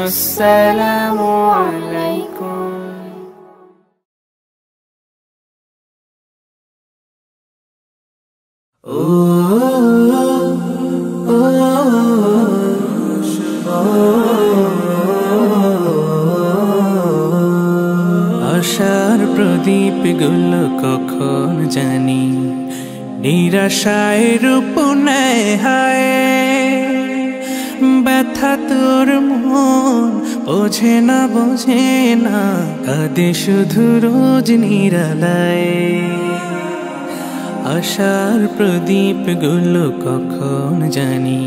আসসালামু আলাইকুম। আশার প্রদীপ গুলো কখন জানি নিরাশায় রূপ নেয় হায়, ব্যথা তোর মন বোঝে না কাঁদে শুধু রোজ নিরালায়। আশার প্রদীপ গুলো কখন জানি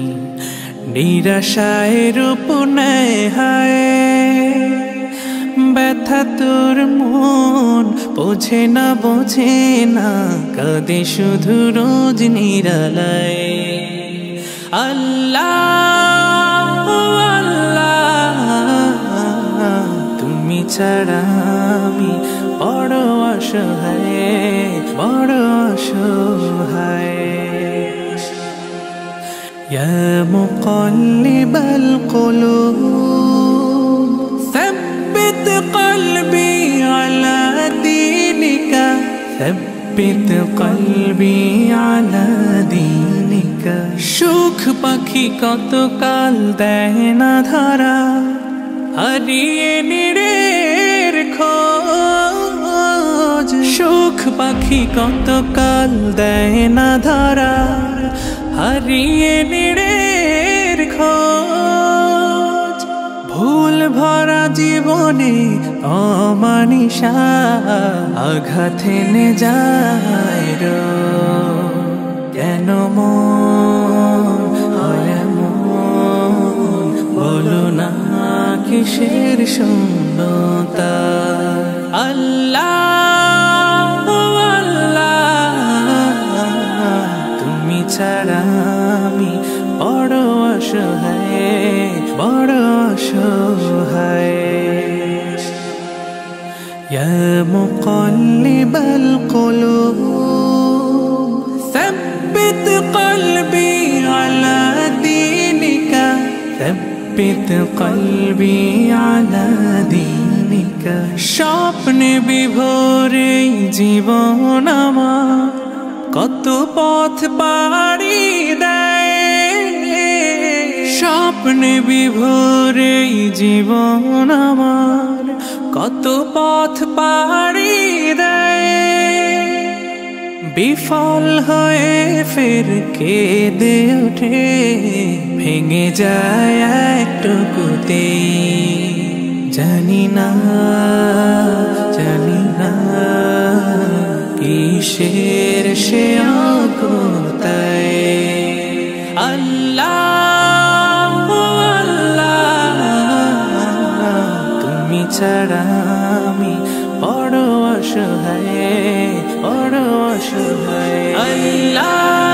নিরাশায় রূপ নেয় হায়, ব্যথা তোর মন বোঝে না কাঁদে শুধু রোজ নিরালায়। আল্লাহ আল্লাহ তুমি ছাড়া আমি বড় অসহায়। ইয়া মুকাল্লিবাল কুলুব ثبت قلبي على دينك ثبت قلبي على دينك। সুখ পাখি কত কাল দেয় না ধরা, হারিয়ে নিরের খোঁজ। সুখ পাখি কত কাল দেয় না ধরা, হারিয়ে নিরের খোঁজ। ভুল ভরা জীবনে অমানিসা আঘাত এনে যায় রোজ। কেন মন হয় এমন, বলো না কিসের শূন্যতা। আল্লাহ আল্লাহ তুমি ছাড়া আমি বড় অসহায়। ইয়া মুকাল্লিবাল কুলুব ثبت قلبي على دينك ثبت قلبي على دينك। স্বপ্নে বিভোরে জীবন আমার কত পথ পাড়ি দেয়, স্বপ্নে বিভোরে জীবন আমার কত পথ পাড়ি দেয়। বিফল হয়ে ফের কেঁদে ওঠে, ভেঙে যায় একটুকুতেই। জানি না কিসের সে আকুলতায়। আল্লাহ আল্লাহ তুমি ছাড়া আমি বড় অসহায়। আল্লাহ